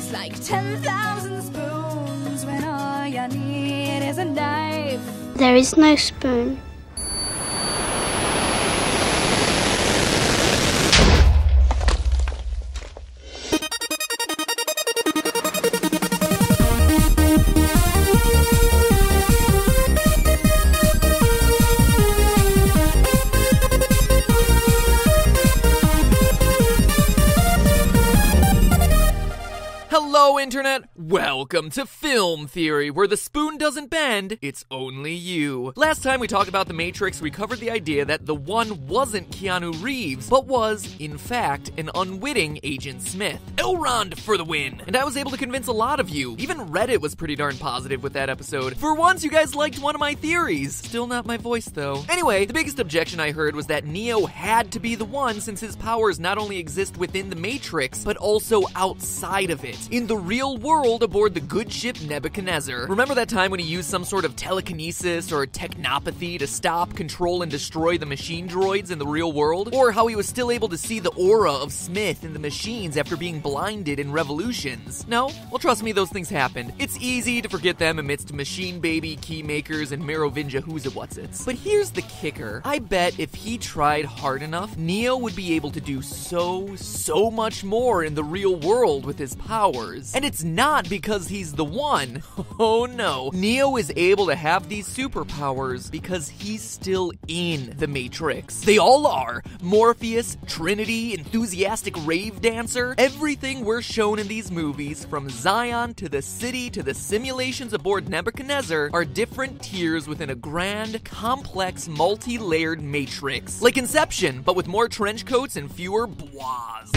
It's like 10,000 spoons when all you need is a knife. There is no spoon. Hello, Internet! Welcome to Film Theory, where the spoon doesn't bend, it's only you. Last time we talked about The Matrix, we covered the idea that the one wasn't Keanu Reeves, but was, in fact, an unwitting Agent Smith. Elrond for the win! And I was able to convince a lot of you. Even Reddit was pretty darn positive with that episode. For once, you guys liked one of my theories. Still not my voice, though. Anyway, the biggest objection I heard was that Neo had to be the one since his powers not only exist within the Matrix, but also outside of it. In the real world aboard the good ship Nebuchadnezzar. Remember that time when he used some sort of telekinesis or technopathy to stop, control, and destroy the machine droids in the real world? Or how he was still able to see the aura of Smith in the machines after being blinded in Revolutions? No? Well, trust me, those things happened. It's easy to forget them amidst Machine Baby, Keymakers, and Merovingia Who's-It-What's-Its. But here's the kicker. I bet if he tried hard enough, Neo would be able to do so much more in the real world with his powers. And it's not because he's the one. Oh no. Neo is able to have these superpowers because he's still in the Matrix. They all are. Morpheus, Trinity, enthusiastic rave dancer. Everything we're shown in these movies, from Zion to the city to the simulations aboard Nebuchadnezzar, are different tiers within a grand, complex, multi-layered matrix. Like Inception, but with more trench coats and fewer blahs.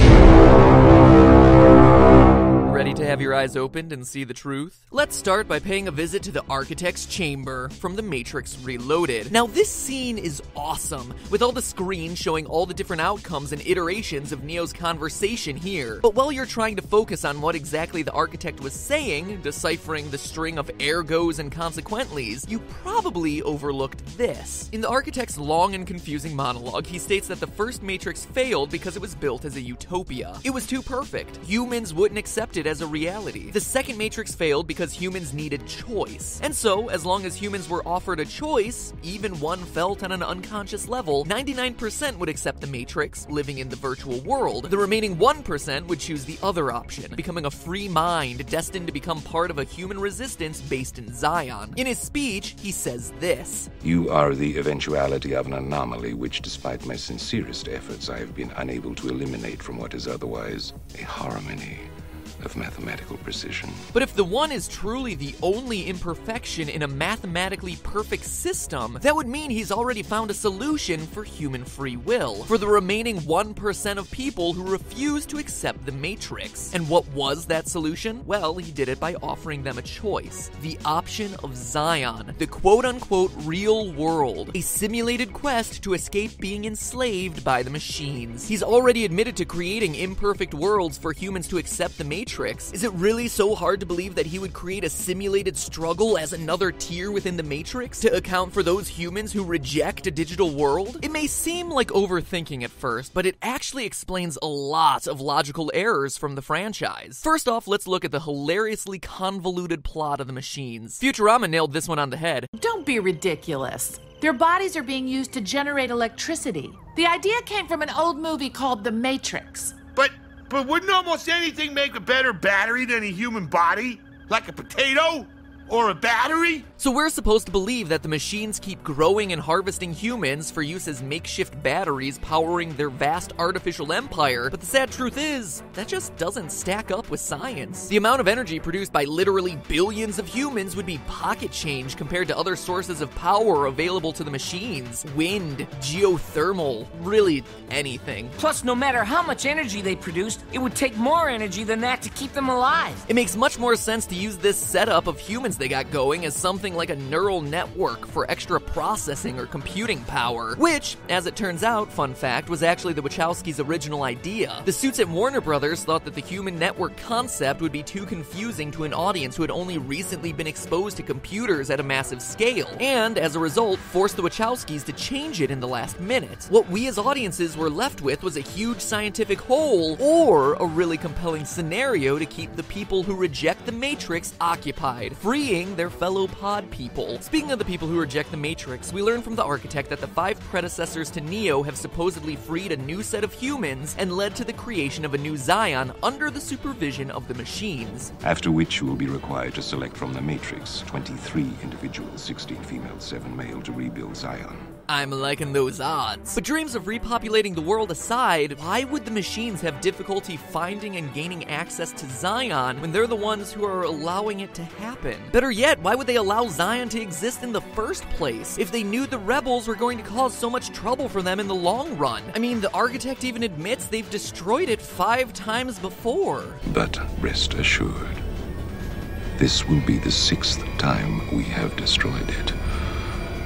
Ready to have your eyes opened and see the truth? Let's start by paying a visit to the Architect's Chamber from The Matrix Reloaded. Now, this scene is awesome, with all the screens showing all the different outcomes and iterations of Neo's conversation here. But while you're trying to focus on what exactly the Architect was saying, deciphering the string of ergos and consequentlies, you probably overlooked this. In the Architect's long and confusing monologue, he states that the first Matrix failed because it was built as a utopia. It was too perfect. Humans wouldn't accept it as a reality. The second Matrix failed because humans needed choice. And so, as long as humans were offered a choice, even one felt on an unconscious level, 99% would accept the Matrix, living in the virtual world. The remaining 1% would choose the other option, becoming a free mind destined to become part of a human resistance based in Zion. In his speech, he says this: "You are the eventuality of an anomaly which, despite my sincerest efforts, I have been unable to eliminate from what is otherwise a harmony of mathematical precision." But if the one is truly the only imperfection in a mathematically perfect system, that would mean he's already found a solution for human free will, for the remaining 1% of people who refuse to accept the Matrix. And what was that solution? Well, he did it by offering them a choice. The option of Zion, the quote-unquote real world, a simulated quest to escape being enslaved by the machines. He's already admitted to creating imperfect worlds for humans to accept the Matrix. Is it really so hard to believe that he would create a simulated struggle as another tier within the Matrix to account for those humans who reject a digital world? It may seem like overthinking at first, but it actually explains a lot of logical errors from the franchise. First off, let's look at the hilariously convoluted plot of the machines. Futurama nailed this one on the head. Don't be ridiculous. Their bodies are being used to generate electricity. The idea came from an old movie called The Matrix. But wouldn't almost anything make a better battery than a human body? Like a potato? Or a battery? So we're supposed to believe that the machines keep growing and harvesting humans for use as makeshift batteries powering their vast artificial empire, but the sad truth is, that just doesn't stack up with science. The amount of energy produced by literally billions of humans would be pocket change compared to other sources of power available to the machines. Wind, geothermal, really anything. Plus, no matter how much energy they produced, it would take more energy than that to keep them alive. It makes much more sense to use this setup of humans machines they got going as something like a neural network for extra processing or computing power, which, as it turns out, fun fact, was actually the Wachowskis' original idea. The suits at Warner Brothers thought that the human network concept would be too confusing to an audience who had only recently been exposed to computers at a massive scale, and as a result, forced the Wachowskis to change it in the last minute. What we as audiences were left with was a huge scientific hole, or a really compelling scenario to keep the people who reject the Matrix occupied, freeing their fellow pod people. Speaking of the people who reject the Matrix, we learn from the architect that the 5 predecessors to Neo have supposedly freed a new set of humans and led to the creation of a new Zion under the supervision of the machines. After which you will be required to select from the Matrix 23 individuals, 16 female, 7 male, to rebuild Zion. I'm liking those odds. But dreams of repopulating the world aside, why would the machines have difficulty finding and gaining access to Zion when they're the ones who are allowing it to happen? Better yet, why would they allow Zion to exist in the first place if they knew the rebels were going to cause so much trouble for them in the long run? I mean, the architect even admits they've destroyed it 5 times before. But rest assured, this will be the 6th time we have destroyed it,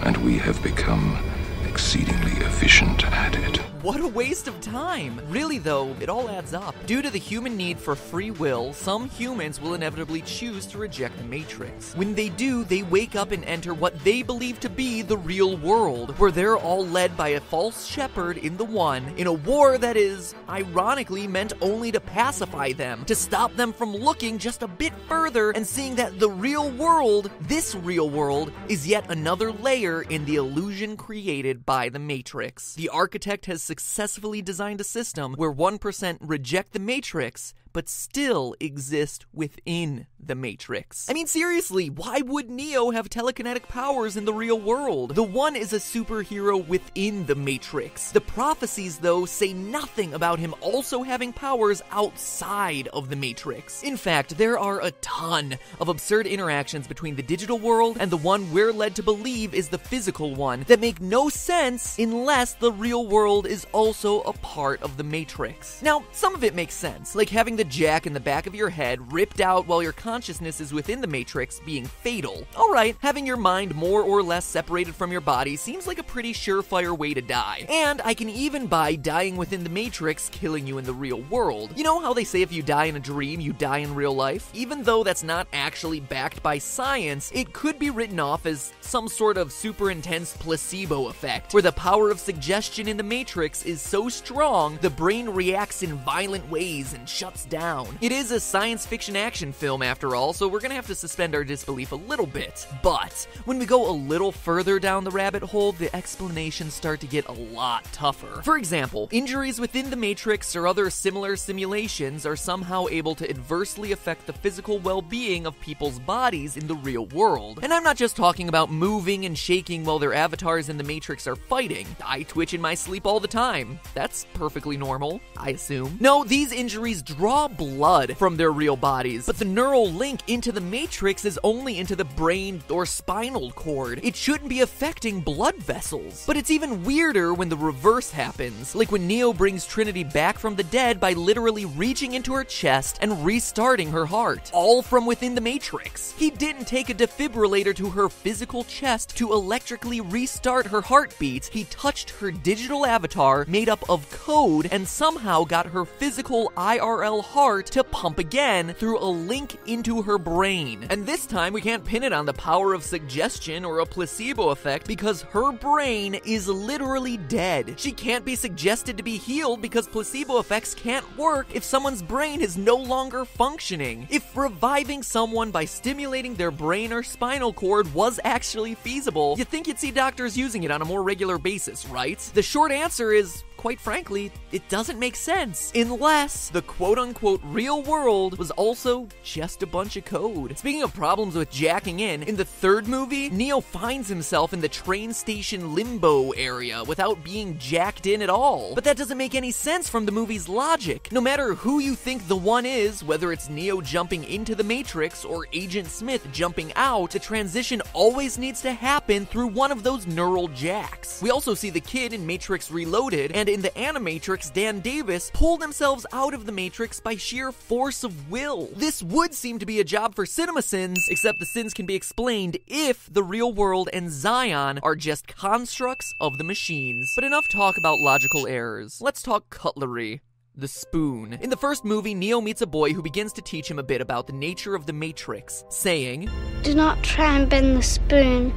and we have become exceedingly efficient at it. What a waste of time! Really though, it all adds up. Due to the human need for free will, some humans will inevitably choose to reject the Matrix. When they do, they wake up and enter what they believe to be the real world, where they're all led by a false shepherd in the One, in a war that is, ironically, meant only to pacify them, to stop them from looking just a bit further and seeing that the real world, this real world, is yet another layer in the illusion created by the Matrix. The architect has successfully designed a system where 1% reject the Matrix, but still exist within the Matrix. I mean, seriously, why would Neo have telekinetic powers in the real world? The One is a superhero within the Matrix. The prophecies, though, say nothing about him also having powers outside of the Matrix. In fact, there are a ton of absurd interactions between the digital world and the one we're led to believe is the physical one that make no sense unless the real world is also a part of the Matrix. Now, some of it makes sense, like having the jack in the back of your head ripped out while your consciousness is within the Matrix being fatal. Alright, having your mind more or less separated from your body seems like a pretty surefire way to die. And I can even buy dying within the Matrix killing you in the real world. You know how they say if you die in a dream, you die in real life? Even though that's not actually backed by science, it could be written off as some sort of super intense placebo effect, where the power of suggestion in the Matrix is so strong, the brain reacts in violent ways and shuts down. It is a science fiction action film after all, so we're gonna have to suspend our disbelief a little bit. But when we go a little further down the rabbit hole, the explanations start to get a lot tougher. For example, injuries within the Matrix or other similar simulations are somehow able to adversely affect the physical well-being of people's bodies in the real world. And I'm not just talking about moving and shaking while their avatars in the Matrix are fighting. I twitch in my sleep all the time. That's perfectly normal, I assume. No, these injuries draw blood from their real bodies, but the neural link into the Matrix is only into the brain or spinal cord. It shouldn't be affecting blood vessels. But it's even weirder when the reverse happens, like when Neo brings Trinity back from the dead by literally reaching into her chest and restarting her heart, all from within the Matrix. He didn't take a defibrillator to her physical chest to electrically restart her heartbeats. He touched her digital avatar made up of code and somehow got her physical IRL heart to pump again through a link into her brain. And this time we can't pin it on the power of suggestion or a placebo effect because her brain is literally dead. She can't be suggested to be healed because placebo effects can't work if someone's brain is no longer functioning. If reviving someone by stimulating their brain or spinal cord was actually feasible, you'd think you'd see doctors using it on a more regular basis, right? The short answer is, quite frankly, it doesn't make sense unless the quote-unquote real world was also just a bunch of code. Speaking of problems with jacking in the third movie, Neo finds himself in the train station limbo area without being jacked in at all. But that doesn't make any sense from the movie's logic. No matter who you think the One is, whether it's Neo jumping into the Matrix or Agent Smith jumping out, the transition always needs to happen through one of those neural jacks. We also see the kid in Matrix Reloaded, and in the Animatrix, Dan Davis pulled themselves out of the Matrix by sheer force of will. This would seem to be a job for CinemaSins, except the sins can be explained if the real world and Zion are just constructs of the machines. But enough talk about logical errors. Let's talk cutlery. The spoon. In the first movie, Neo meets a boy who begins to teach him a bit about the nature of the Matrix, saying, Do not try and bend the spoon.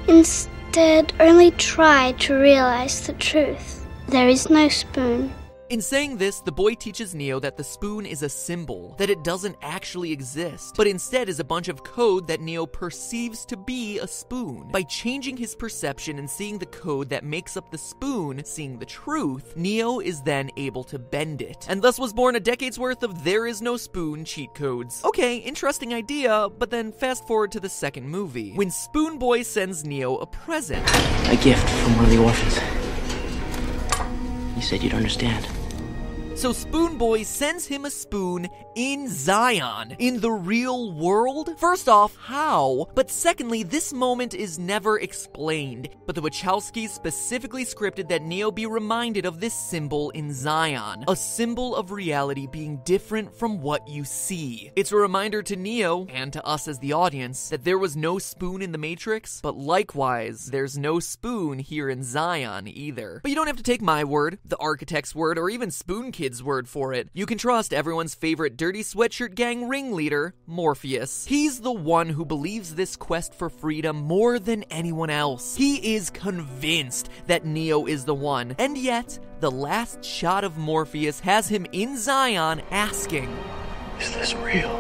Instead, only try to realize the truth. There is no spoon. In saying this, the boy teaches Neo that the spoon is a symbol, that it doesn't actually exist, but instead is a bunch of code that Neo perceives to be a spoon. By changing his perception and seeing the code that makes up the spoon, seeing the truth, Neo is then able to bend it, and thus was born a decade's worth of there is no spoon cheat codes. Okay, interesting idea, but then fast forward to the second movie, when Spoon Boy sends Neo a present. A gift from one of the orphans. You said you'd understand. So Spoon Boy sends him a spoon in Zion, in the real world? First off, how? But secondly, this moment is never explained, but the Wachowskis specifically scripted that Neo be reminded of this symbol in Zion, a symbol of reality being different from what you see. It's a reminder to Neo, and to us as the audience, that there was no spoon in the Matrix, but likewise, there's no spoon here in Zion either. But you don't have to take my word, the architect's word, or even Spoon Kid's word for it. You can trust everyone's favorite dirty sweatshirt gang ringleader, Morpheus. He's the one who believes this quest for freedom more than anyone else. He is convinced that Neo is the one, and yet, the last shot of Morpheus has him in Zion asking, Is this real?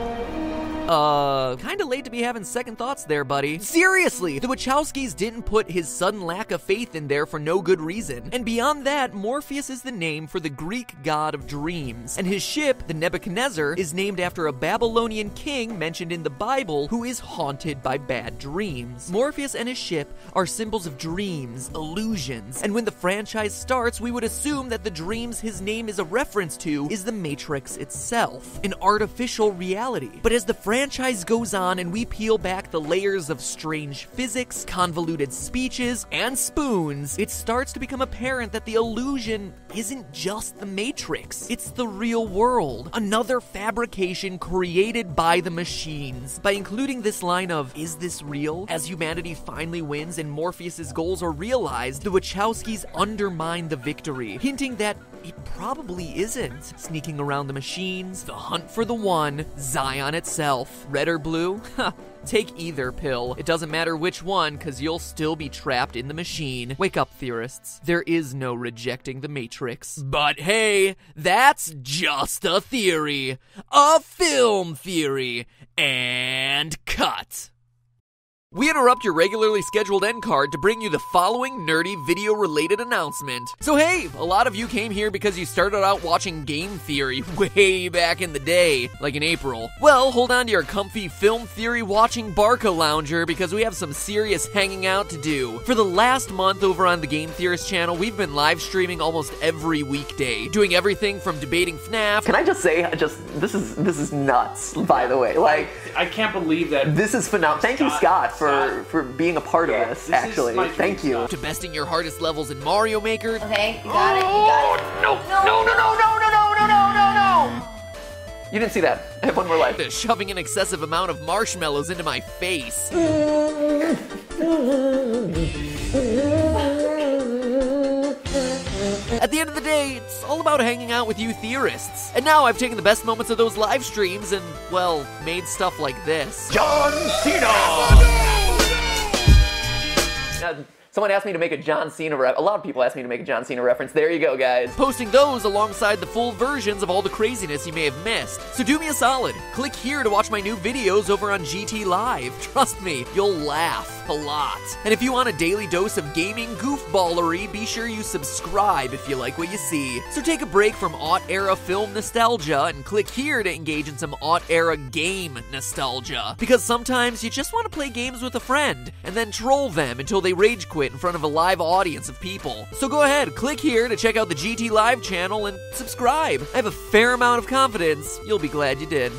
Kinda late to be having second thoughts there, buddy. Seriously, the Wachowskis didn't put his sudden lack of faith in there for no good reason. And beyond that, Morpheus is the name for the Greek god of dreams. And his ship, the Nebuchadnezzar, is named after a Babylonian king mentioned in the Bible who is haunted by bad dreams. Morpheus and his ship are symbols of dreams, illusions, and when the franchise starts, we would assume that the dreams his name is a reference to is the Matrix itself, an artificial reality. But as the franchise goes on and we peel back the layers of strange physics, convoluted speeches, and spoons, it starts to become apparent that the illusion isn't just the Matrix. It's the real world, another fabrication created by the machines. By including this line of, is this real? As humanity finally wins and Morpheus's goals are realized, the Wachowskis undermine the victory, hinting that it probably isn't. Sneaking around the machines, the hunt for the one, Zion itself. Red or blue? Take either pill. It doesn't matter which one, cause you'll still be trapped in the machine. Wake up, theorists. There is no rejecting the Matrix. But hey, that's just a theory. A film theory. And cut. We interrupt your regularly scheduled end card to bring you the following nerdy video-related announcement. So hey, a lot of you came here because you started out watching Game Theory way back in the day, like in April. Well, hold on to your comfy Film Theory watching Barca lounger because we have some serious hanging out to do. For the last month over on the Game Theorist channel, we've been live streaming almost every weekday, doing everything from debating FNAF. Can I just say, this is nuts, by the way. Like, I can't believe that. This is phenomenal. Thank you, Scott, for being a part of this, actually. Thank you. To besting your hardest levels in Mario Maker. Okay, you got it, you got it. No. You didn't see that. I have one more life. To shoving an excessive amount of marshmallows into my face. At the end of the day, it's all about hanging out with you theorists. And now I've taken the best moments of those live streams and, well, made stuff like this. John Cena! Someone asked me to make a John Cena reference. A lot of people asked me to make a John Cena reference. There you go, guys. Posting those alongside the full versions of all the craziness you may have missed. So do me a solid. Click here to watch my new videos over on GT Live. Trust me, you'll laugh a lot. And if you want a daily dose of gaming goofballery, be sure you subscribe if you like what you see. So take a break from aught-era film nostalgia and click here to engage in some aught-era game nostalgia. Because sometimes you just want to play games with a friend and then troll them until they rage quit in front of a live audience of people. So go ahead, click here to check out the GT Live channel and subscribe. I have a fair amount of confidence you'll be glad you did.